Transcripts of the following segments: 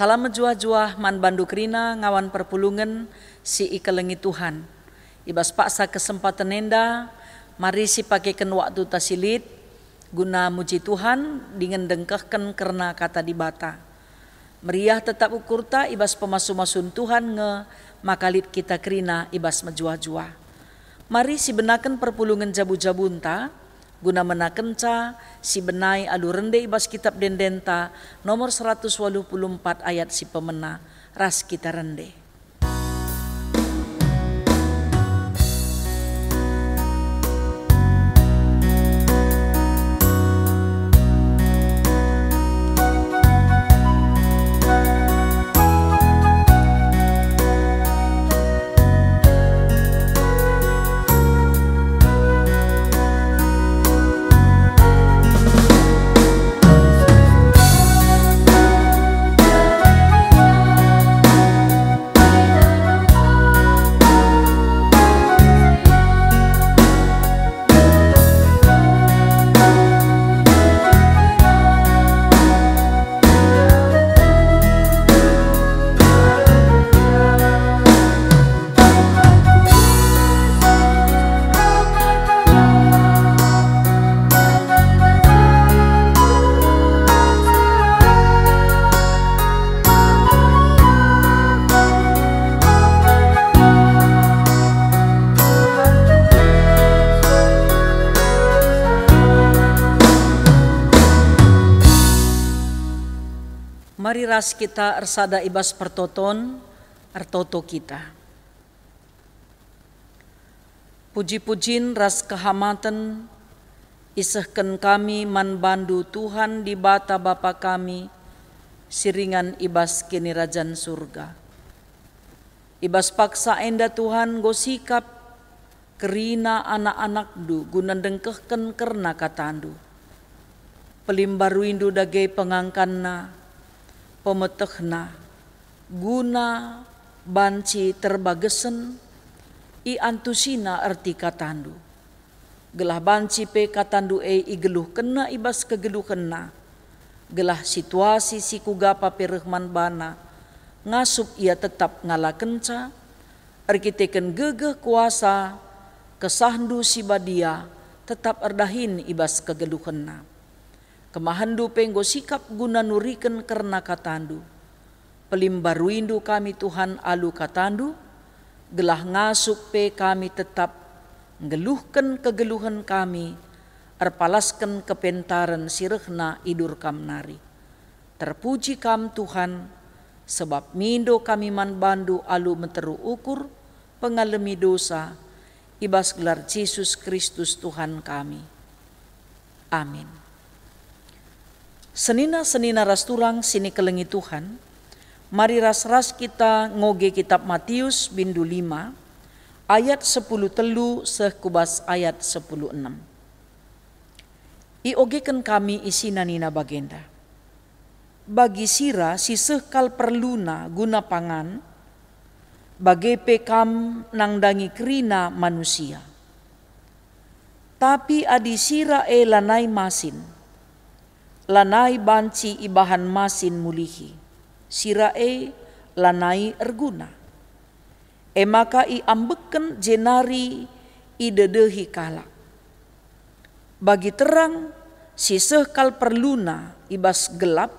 Salam menjuah-juah man bandu kerina ngawan perpulungan si ikelengi Tuhan. Ibas paksa kesempatan nenda, mari si pakaikan waktu tasilit guna muji Tuhan dengan dengkahkan karena kata dibata. Meriah tetap ukur ta ibas pemasu-masun Tuhan nge makalit kita kerina ibas menjuah-juah. Mari si benakan perpulungan jabu-jabunta guna menakenca si benai alu rende ibas kitab dendenta nomor 184 ayat si pemena ras kita rende. Mari ras kita ersada ibas pertoton ertoto kita. Puji-pujin ras kehamatan isehken kami man bandu Tuhan di bata Bapa kami siringan ibas kini rajan surga. Ibas paksa enda Tuhan gosikap kerina anak-anak du guna dengkehken kerna katandu. Pelimbaruindu dagai pengangkanna pemetehna guna banci terbagesen i antusina erti katandu. Gelah banci pe katandu igeluh kena ibas kegeluh kena. Gelah situasi si kugapa perehman bana ngasup ia tetap ngala kenca. Erkiteken gegeh kuasa kesahdu si badia tetap erdahin ibas kegeluh kena. Kemahandu penggo sikap guna nuriken karena katandu. Pelimbaruindu kami Tuhan alu katandu. Gelah ngasuk pe kami tetap ngeluhken kegeluhan kami. Erpalasken kepentaran sirehna idur kam nari. Terpuji kam Tuhan. Sebab mindo kami man bandu alu meteru ukur. Pengalami dosa. Ibas gelar Yesus Kristus Tuhan kami. Amin. Senina-senina ras turang sini kelengi Tuhan. Mari ras-ras kita ngoge kitab Matius bindu 5 ayat 10 telu sekubas ayat 10 6. Iogekan kami isina nina bagenda. Bagi sira si sekal perluna guna pangan bagi pekam nangdangi kerina manusia. Tapi adi sira lanai masin. Lanai banci ibahan masin mulihi, sirae lanai erguna. Maka ambeken jenari idedehi kala. Bagi terang si sekal perluna ibas gelap,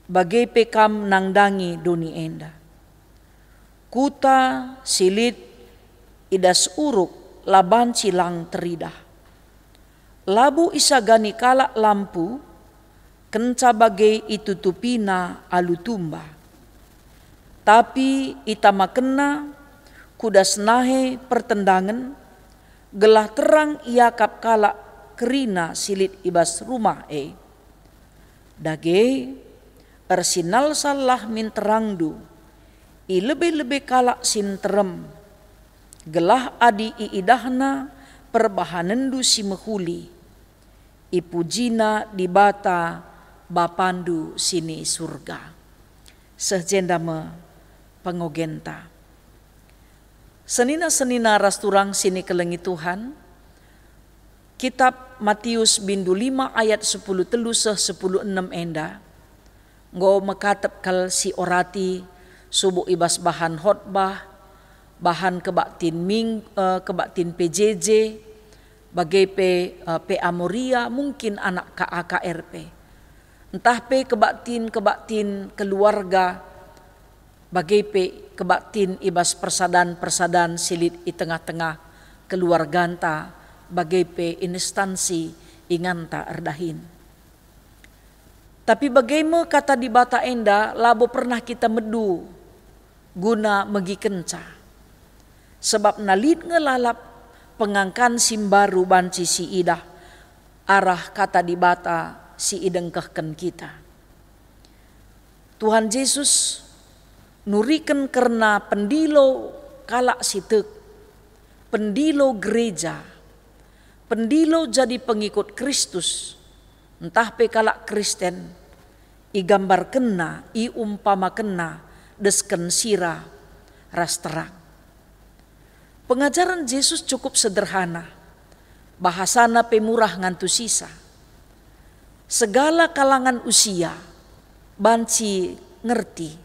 bagi pekam nangdangi doni enda. Kuta silit idas uruk laban cilang teridah. Labu isagani kalak lampu, kenca bagai itutupina alu tumba. Tapi itama kena kudas nahe pertendangan, gelah terang iakap kalak kerina silit ibas rumah Dage ersinal salah min terangdu, i lebih-lebih kalak sin terem, gelah adi iidahna perbahanendu si mehuli. Ipujina di bata bapandu sini surga. Sejendama pengogenta. Senina-senina ras turang sini kelengi Tuhan. Kitab Matius bindu 5 ayat 10 telu 10 6 enda. Ngo makatap kal si orati subuh ibas bahan khotbah, bahan kebaktin PJJ, bagai pe Amoria, mungkin anak KAKRP. Entah pe kebaktin keluarga, bagai pe kebaktin ibas persadan silit di tengah-tengah keluarganta, bagai pe instansi inganta erdahin. Tapi bagaimana kata di bata enda, labo pernah kita medu guna megi kenca. Sebab nalit ngelalap pengangkan simbaru banci si idah, arah kata di bata si idengkahkan kita. Tuhan Yesus nurikan karena pendilo kalak sitek, pendilo gereja, pendilo jadi pengikut Kristus, entah pe kalak Kristen, igambar kena, umpama kena, desken sira ras terang. Pengajaran Yesus cukup sederhana, bahasana pemurah ngantu sisa. Segala kalangan usia, banci ngerti,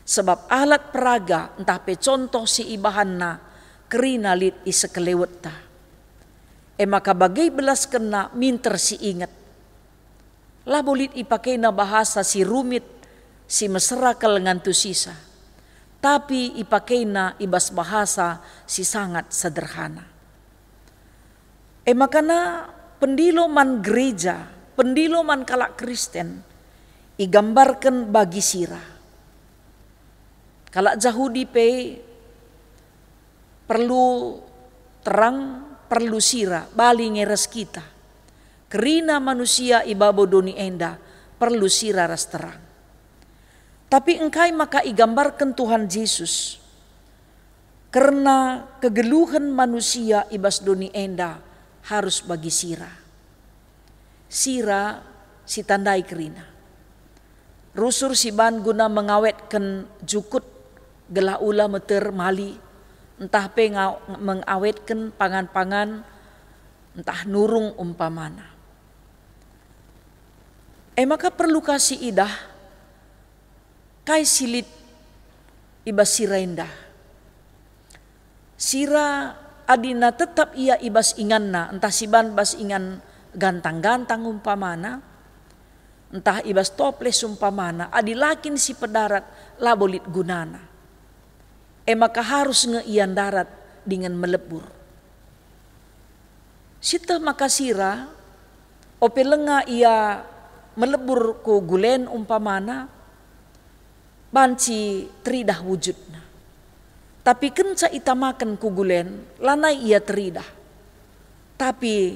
sebab alat peraga entah pe contoh si ibahanna kerina lit isekeleweta. Maka bagai belas kena minter si ingat. Labolit ipakena bahasa si rumit, si mesra ngantu sisa. Tapi ipakena ibas bahasa si sangat sederhana. Makana pendilo man gereja, pendilo man kalak Kristen, igambarkan bagi sira. Kalak Yahudi pe perlu terang, perlu sira, bali ngeres kita. Kerina manusia ibabo doni enda, perlu sira ras terang. Tapi engkai maka igambarkan Tuhan Yesus. Karena kegeluhan manusia ibas doni enda harus bagi sira. Sira si tandai kerina. Rusur si ban guna mengawetkan jukut gelaula meter mali. Entah pe mengawetkan pangan-pangan, entah nurung umpamana. Maka perlu kasih idah, kai silit ibas sira indah. Sira adina tetap ia ibas inganna, entah siban bas ingan gantang-gantang umpamana, entah ibas toples umpamana, adilakin si pedarat labolit gunana. Maka harus ngeian darat dengan melebur. Sita maka sira, ope lenga ia melebur ko gulen umpamana, banci teridah wujudna. Tapi kenca itamakan ku gulen, lanai ia teridah. Tapi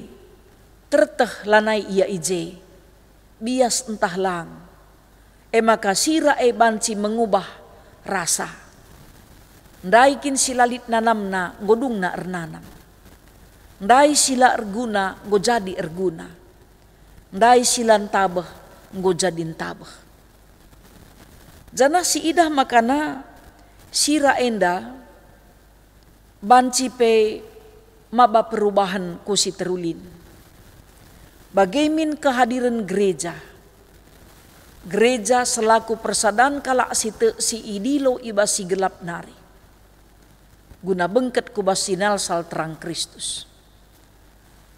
terteh lanai ia ije, bias entah lang. Maka sira banci mengubah rasa. Ndaikin silalit nanamna godungna ernanam. Ndai sila erguna go jadi erguna. Ndai silan tabah go jadin tabah. Jana si idah makana sira enda banci pe maba perubahan ku si terulin. Bagaimin kehadiran gereja. Gereja selaku persadan kalak si idilo iba si gelap nari. Guna bengket ku basinal sal terang Kristus.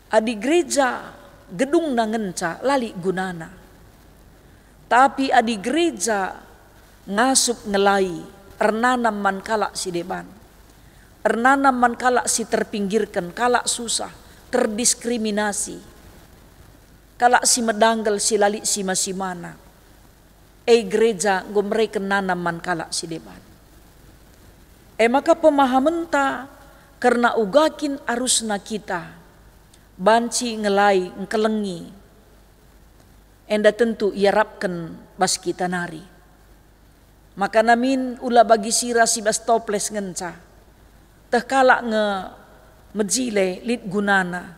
Adi gereja gedung nangenca lali gunana. Tapi adi gereja ngasup ngelai ernanam man kalak si deban. Ernanam man kalak si terpinggirkan, kalak susah, terdiskriminasi. Kalak si medanggal si lali si masimana. Gereja gomrei kenanam man kalak si deban. Maka pemahaman ta karena ugakin arusna kita banci ngelai ngkelengi. Enda tentu iarapkan bas kita nari. Maka namin ula bagi sira si bas toples ngenca. Teh kalak mejile lit gunana.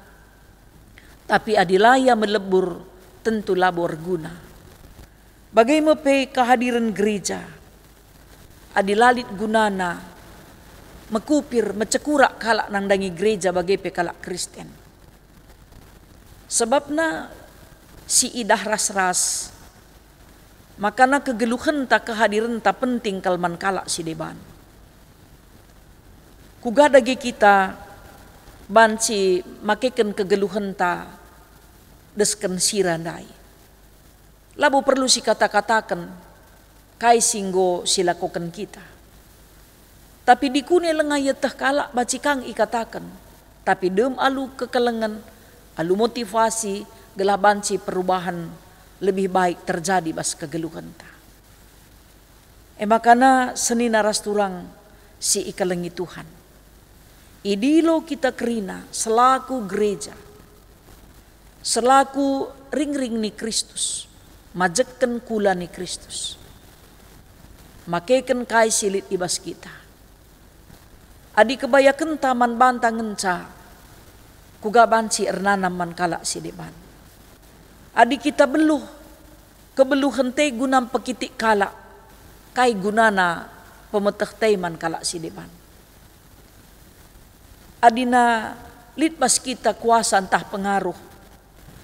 Tapi adilaya melebur tentu labor guna. Bagaimana pe kehadiran gereja. Adilalit gunana. Mekupir, mecekurak kalak nandangi gereja bagai pe kalak Kristen. Sebabna si idah ras-ras Makana kegeluhan ta kehadiran ta penting kalman kala si deban. Kugadagi kita banci makeken kegeluhan ta desken sirandai. Labu perlu si kata-katakan kai singgo silakukan kita. Tapi dikune lengah teh kala baci kang ikatakan. Tapi dem alu kekelengan, alu motivasi, gelah banci perubahan lebih baik terjadi bas kegeluhan ta. Makana seni naras turang si ikalengi Tuhan. Idilo kita kerina selaku gereja, selaku ring-ring ni Kristus, majeken kula ni Kristus, makeken kai silit ibas kita. Adi kebayakan taman bantang ngenca, kuga banci ernanam man kala si deban. Adi kita beluh, kebeluhan te gunam pekitik kala, kai gunana pemeteh te man kala si deban. Adina litbas kita kuasa entah pengaruh,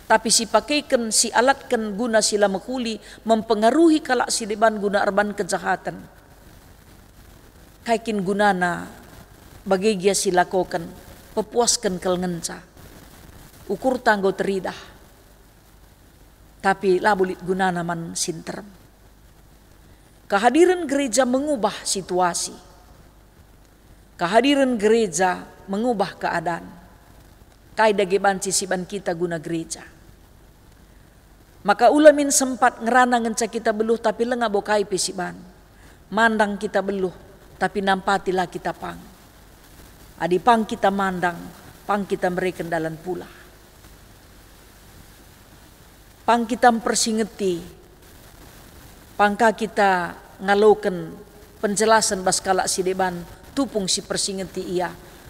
tapi si pakaikan si alatkan guna sila mekuli mempengaruhi kala si deban guna erban kejahatan. Kaikin gunana bagai dia silakokan pepuaskan kelngenca ukur tanggo teridah, tapi labulit gunana man sinterem. Kehadiran gereja mengubah situasi, kehadiran gereja mengubah keadaan. Kai dage banci siban kita guna gereja. Maka ulamin sempat ngerana ngenca kita beluh tapi lengah bokai pesiban. Mandang kita beluh tapi nampatilah kita pang. Adi pang kita mandang, pang kita merekendalan pula. Pang kita mempersingeti, pangka kita ngaloken penjelasan baskala si deban tupung si persingeti ia.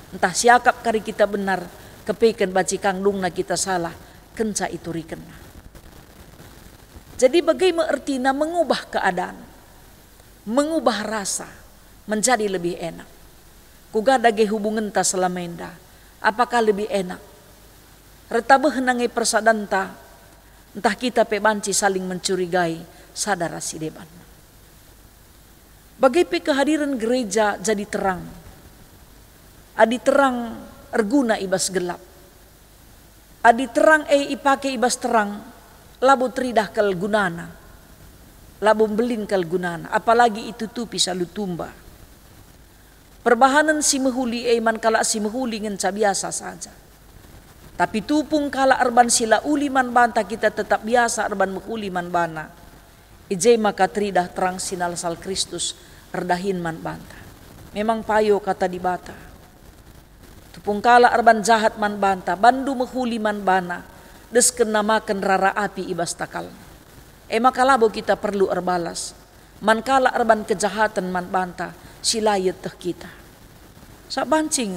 Entah siakap kari kita benar, kepeken baci kangdungna kita salah, kenca itu rikena. Jadi bagaimana artinya mengubah keadaan, mengubah rasa, menjadi lebih enak. Kugadage hubungan ta selamenda, apakah lebih enak? Retabeh nangai persadanta, entah kita pebanci saling mencurigai, sadara si deban. Bagai kehadiran gereja jadi terang. Adi terang erguna ibas gelap. Adi terang ipake ibas terang, labu teridah kal gunana. Labu belin kal gunana, apalagi itu tupi salu tumba. Perbahanan si mehuli man kala si mehuli ngenca biasa saja. Tapi tupung kala erban sila uli man banta kita tetap biasa erban mehuli man bana. Ije maka teridah terang sinal sal Kristus erdahin man banta. Memang payo kata di bata. Pungkala arban jahat man banta, bandu mehuli man bana, desken namakan rara api ibas takal. Makalabo kita perlu erbalas. Mankala arban kejahatan man banta, silayet teh kita. Sa bancing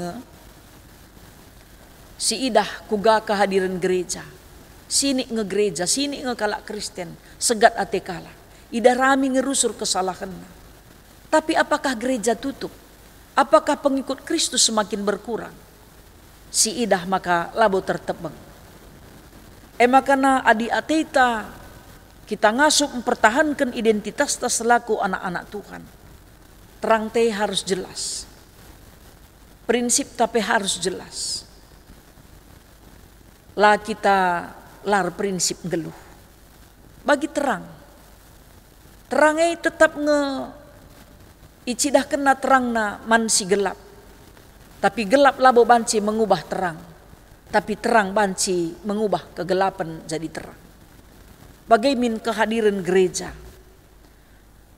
si idah kuga kehadiran gereja. Sini ngegereja, sini ngekala Kristen, segat ate kala. Idah rami ngerusur kesalahan. Tapi apakah gereja tutup? Apakah pengikut Kristus semakin berkurang? Si idah maka labo tertebang. Makana adi ateta kita ngasup mempertahankan identitas ta selaku anak-anak Tuhan. Terang teh harus jelas. Prinsip tapi harus jelas. Lah kita lar prinsip geluh. Bagi terang. Terangnya tetap icidah kena terangna man si gelap. Tapi gelap labo banci mengubah terang. Tapi terang banci mengubah kegelapan jadi terang. Bagaimana kehadiran gereja.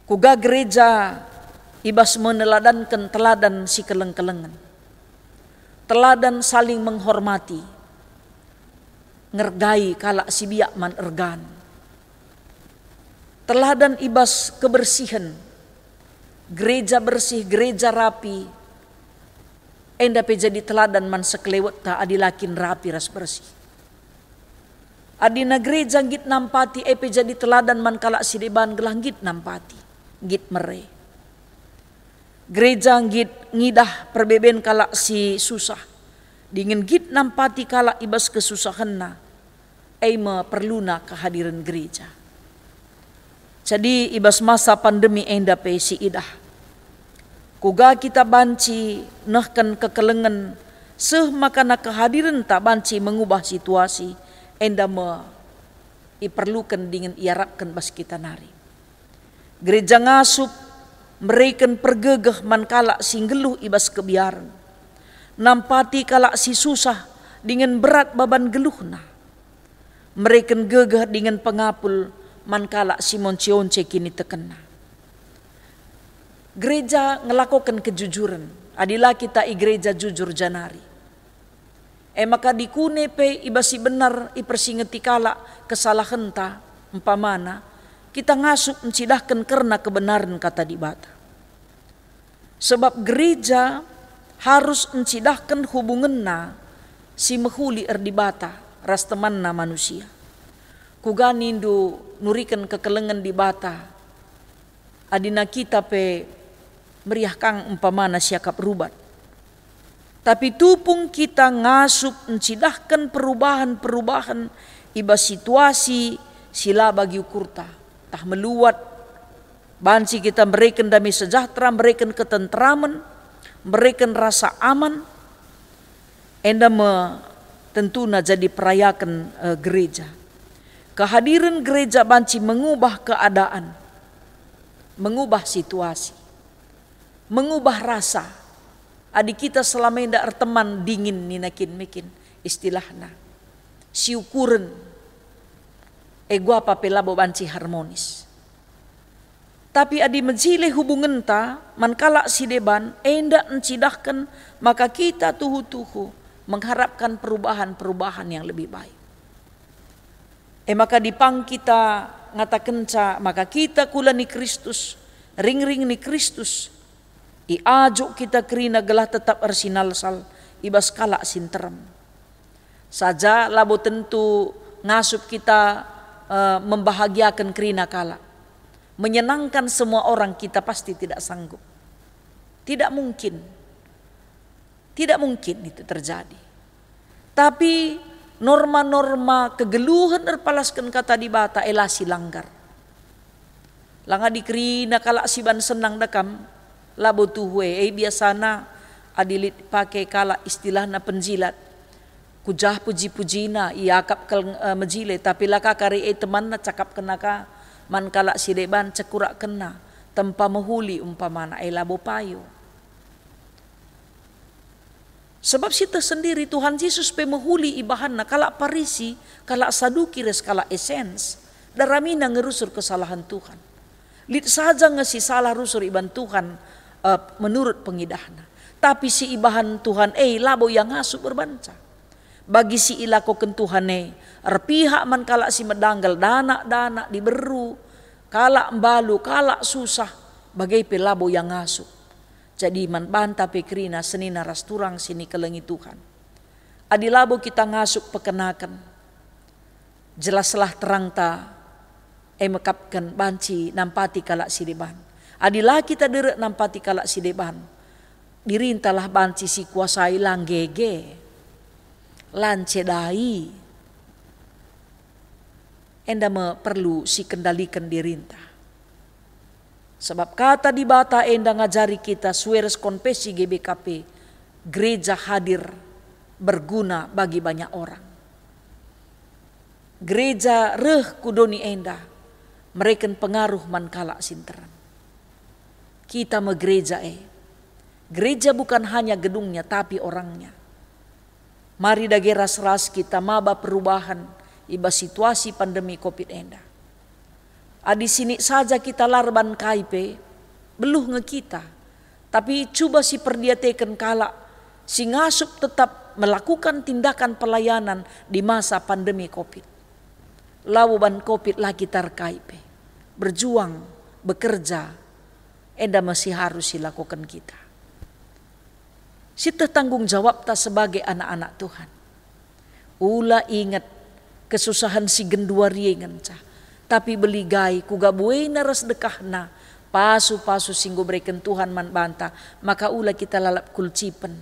Kuga gereja ibas meneladankan teladan si keleng-kelengan. Teladan saling menghormati. Ngergai kala si biak man ergan. Teladan ibas kebersihan. Gereja bersih, gereja rapi. Endape jadi teladan man sekelewet ta adilakin rapi ras bersih. Adina gereja git nampati epe jadi teladan man kala sideban gelang git nampati. Git mere. Gereja git ngidah perbeben kala si susah. Dingin git nampati kala ibas kesusahan na. Ema perluna kehadiran gereja. Jadi ibas masa pandemi enda pe si idah. Kuga kita banci nahkan kekelengan seh makana kehadiran tak banci mengubah situasi enda me iperlukan dengan iarapkan bas kita nari. Gereja ngasup mereken pergegeh mankala singgeluh ibas kebiaran. Nampati kala si susah dengan berat baban geluhna. Mereken gegeh dengan pengapul mankala si moncionce kini tekena. Gereja ngelakukan kejujuran. Adilah kita gereja jujur janari. Maka dikune pe ibasi benar ipersingeti kala kesalahan ta umpamana kita ngasup mencidahkan karena kebenaran kata di bata. Sebab gereja harus mencidahkan hubunganna si mehuli di bata ras temanna manusia. Kuga nindu nurikan kekelengan di bata. Adina kita pe meriah kang umpamana siakap rubat. Tapi tupung kita ngasup mencidahkan perubahan-perubahan iba situasi sila bagi ukurta. Tah meluat bansi kita mereken damai sejahtera, mereken ketentraman, mereken rasa aman. Enda tentuna jadi perayakan gereja. Kehadiran gereja banci mengubah keadaan, mengubah situasi, mengubah rasa. Adik kita selama ini teman dingin ninakin mekin istilahna. Si ukuran ego apa pelabo banci harmonis. Tapi adi menjile hubungan ta mankala si deban enda encidahkan maka kita tuhu-tuhu mengharapkan perubahan-perubahan yang lebih baik. Maka dipang kita ngatakan ca maka kita kula ni Kristus ring-ring ni Kristus. Iajuk kita kerina gelah tetap arsinal sal ibas kala sinterem. Saja labo tentu ngasup kita membahagiakan kerina kala. Menyenangkan semua orang kita pasti tidak sanggup. Tidak mungkin. Tidak mungkin itu terjadi. Tapi norma-norma kegeluhan erpalaskan kata di bata elasi langgar. Langa dikerina kala siban senang dekam. Labo tuwe biasana adilit pakai kala istilahna penjilat kujah puji-pujina iakap mejile tapi laka kari temanna cakap kenaka man kala si deban cekurak kena tempa mehuli umpamana labo payo. Sebab sita sendiri Tuhan Yesus pe mehuli ibahanna kala parisi kala saduki res kala esens daramina ngerusur kesalahan Tuhan. Lit saja ngasi salah rusur iban Tuhan menurut pengidahna. Tapi si ibahan Tuhan labo yang ngasup berbanca. Bagi si ilakoken Tuhan erpihak man kala si medanggal dana diberu kala embalu kala susah bagai pelabo yang ngasup. Jadi man banta pekrina senina rasturang sini kelengi Tuhan. Adilabo kita ngasup pekenakan. Jelaslah terang ta mekapkan banci nampati kala si deban. Adilah kita deret nampati kala si deban. Dirintalah banci si kuasai langgege. Lancedai. Enda perlu si kendalikan dirintah. Sebab kata di bata enda ngajari kita sueres konfesi GBKP. Gereja hadir berguna bagi banyak orang. Gereja reh kudoni enda. Mereka pengaruh mankala sinteran. Kita gereja Gereja bukan hanya gedungnya tapi orangnya. Mari dagera seras kita maba perubahan iba situasi pandemi Covid enda. Adi sini saja kita larban kaipe beluh nge kita. Tapi coba si perdiateken kala si ngasup tetap melakukan tindakan pelayanan di masa pandemi Covid. Lawan Covid lagi terkaipe. Berjuang, bekerja enda masih harus dilakukan kita. Sita tanggung jawab ta sebagai anak-anak Tuhan. Ula ingat kesusahan si gendua riengan ca. Tapi beli gai kuga buena ras dekahna. Pasu-pasu singgo berikan Tuhan man banta. Maka ula kita lalap kulcipen.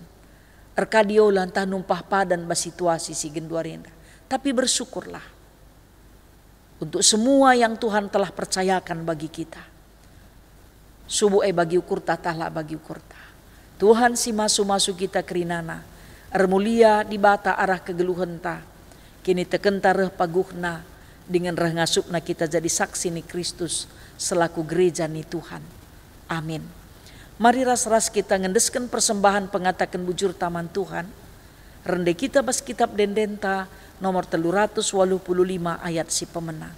Erkadiola entah numpah padan ba situasi si gendua riengan. Tapi bersyukurlah. untuk semua yang Tuhan telah percayakan bagi kita. Subuh bagi ukur tatahlah bagi ukur ta. Tuhan si masu kita kerinana, mulia di bata arah kegeluhan ta. Kini tekenta reh paguhna dengan reh ngasupna kita jadi saksi ni Kristus selaku gereja ni Tuhan. Amin. Mari ras-ras kita ngendeskan persembahan pengatakan bujur taman Tuhan. Rende kita bas kitab dendenta nomor 385 ayat si pemenang.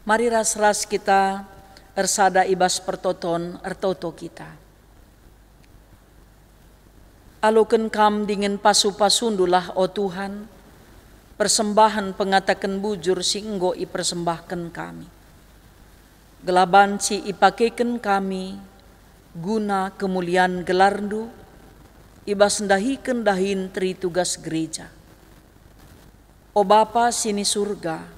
Mari ras-ras kita ersada ibas pertoton ertoto kita. Aloken kam dengan pasu-pasundulah o Tuhan, persembahan pengatakan bujur si enggo ipersembahkan kami. Gelaban si ipakekan kami, guna kemuliaan gelarndu, ibas ndahiken dahin tri tugas gereja. O Bapa sini surga,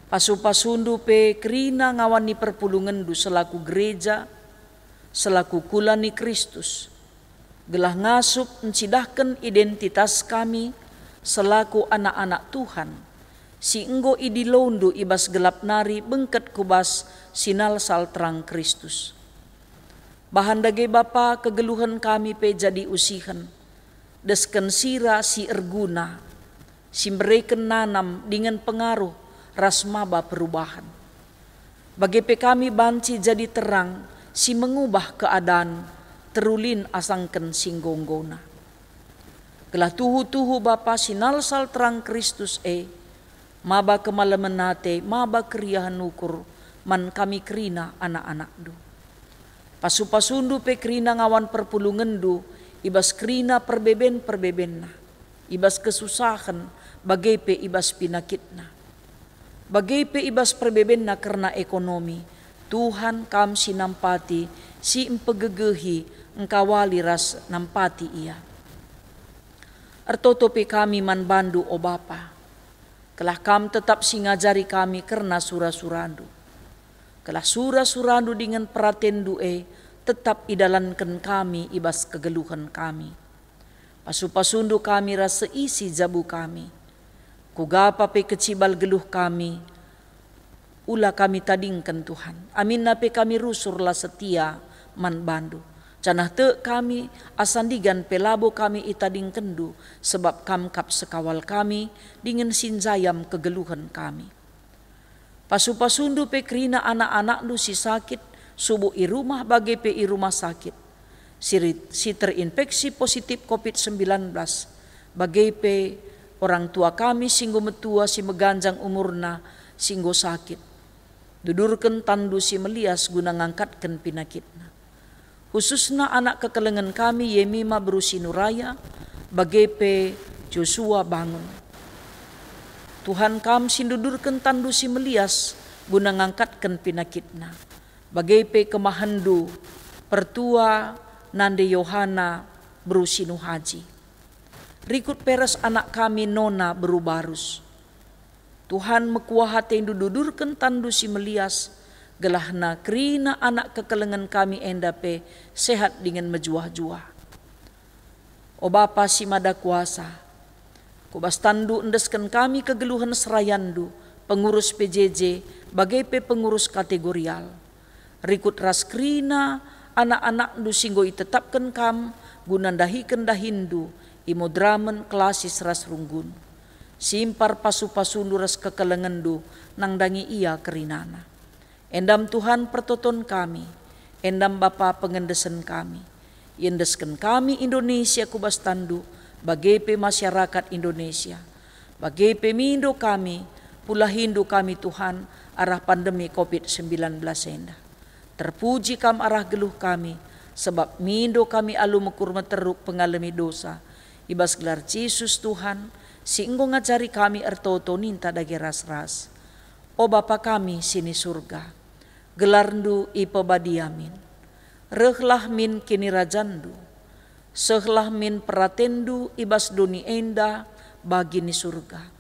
pasu-pasundu pe kerina ngawani perpulungan du selaku gereja, selaku kulani Kristus. Gelah ngasup mencidahkan identitas kami selaku anak-anak Tuhan. Si enggo idilondu ibas gelap nari bengket kubas sinal sal terang Kristus. Bahan dage Bapa kegeluhan kami pe jadi usihan. Desken sira si erguna, si mereken nanam dengan pengaruh rasmaba perubahan. Bagi kami banci jadi terang, si mengubah keadaan, terulin asangken singgonggona. Gelah tuhu-tuhu Bapa sinal sal terang Kristus maba kemalaman nate, maba keriahan ukur, man kami kerina anak-anak du. Pasu-pasundu pe kerina ngawan perpulungan du, ibas kerina perbeben-perbebenna, ibas kesusahan, bagai pe ibas pinakitna. Bagai pe ibas perbebenna karena ekonomi, Tuhan kam si nampati, si empegegehi, engkawali ras nampati ia. Ertoto pe kami man bandu o Bapa, kelah kam tetap si ngajari kami karena sura-surandu. Kelah sura-surandu dengan peratendu tetap idalankan kami ibas kegeluhan kami. Pasu-pasundu kami ras seisi jabu kami. Kugapa pe kecibal geluh kami, ulah kami tadingkan Tuhan. Amin nape kami rusurlah setia man bandu. Canah te kami asandigan pelabo kami itading kendu, sebab kamkap sekawal kami dengan sinjayam kegeluhan kami. Pasu-pasundu pe kerina anak-anak du si sakit, subuh i rumah bagi pe i rumah sakit. Si terinfeksi positif COVID-19, bagi pe orang tua kami singgo metua si meganjang umurna singgo sakit. Dudurken tandu si melias guna ngangkatkan pinakitna. Khususna anak kekelengan kami Yemima berusi Nuraya, bagepe Joshua bangun. Tuhan kam sindudurken tandu si melias guna ngangkatkan pinakitna. Bagepe kemahandu pertua nande Yohana berusi Nuhaji. Rikut peres anak kami Nona berubarus. Tuhan mekuahate dudurken tandu si melias, gelahna kerina anak kekelengan kami endape sehat dengan mejuah-juah. O Bapa si mada kuasa, kubas tandu endeskan kami kegeluhan serayandu, pengurus PJJ, bagai pe pengurus kategorial. Rikut ras kerina anak-anak du singgo itetapkan kam, gunandahiken dahindu, imodramen klasis ras runggun, simpar pasu-pasundu ras kekelengendu nang dangi ia kerinana. Endam Tuhan pertoton kami, endam Bapa pengendesen kami, yendesken kami Indonesia kubas tandu, bagepe masyarakat Indonesia, bagepe mindo kami, pula hindu kami Tuhan, arah pandemi COVID-19 enda. Terpuji kam arah geluh kami, sebab mindo kami alu mekur meteruk pengalami dosa. Ibas gelar Yesus Tuhan, singgo ngajari kami ertoto ninta dagi ras-ras. O Bapa kami sini surga, gelarndu ipo badiamin. Rehlah min kini rajandu, sehlah min peratendu ibas duni enda bagi ni surga.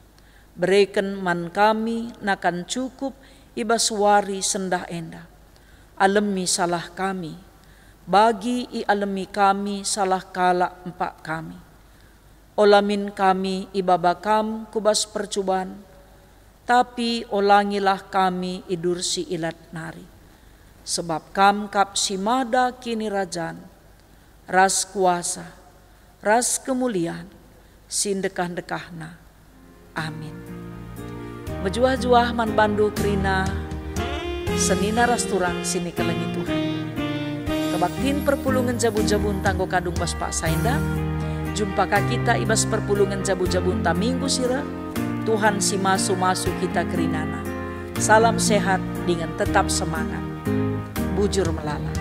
Berikan man kami nakan cukup ibas wari sendah enda. Alemi salah kami, bagi i alemi kami salah kala empak kami. Olamin kami ibabakam kubas percubaan, tapi olangilah kami idursi ilat nari. Sebab kam kap simada kini rajan, ras kuasa, ras kemuliaan, sindekah-dekahna. Amin. Bejuah-juah man bandu krina, senina ras turang sini kelengi Tuhan. Kebaktin perpulungan jabun-jabun tanggo kadung bas Pak Sainda. Jumpakah kita ibas perpulungan jabun-jabun ta minggu sira. Tuhan si masu-masu kita kerinana. Salam sehat dengan tetap semangat. Bujur melala.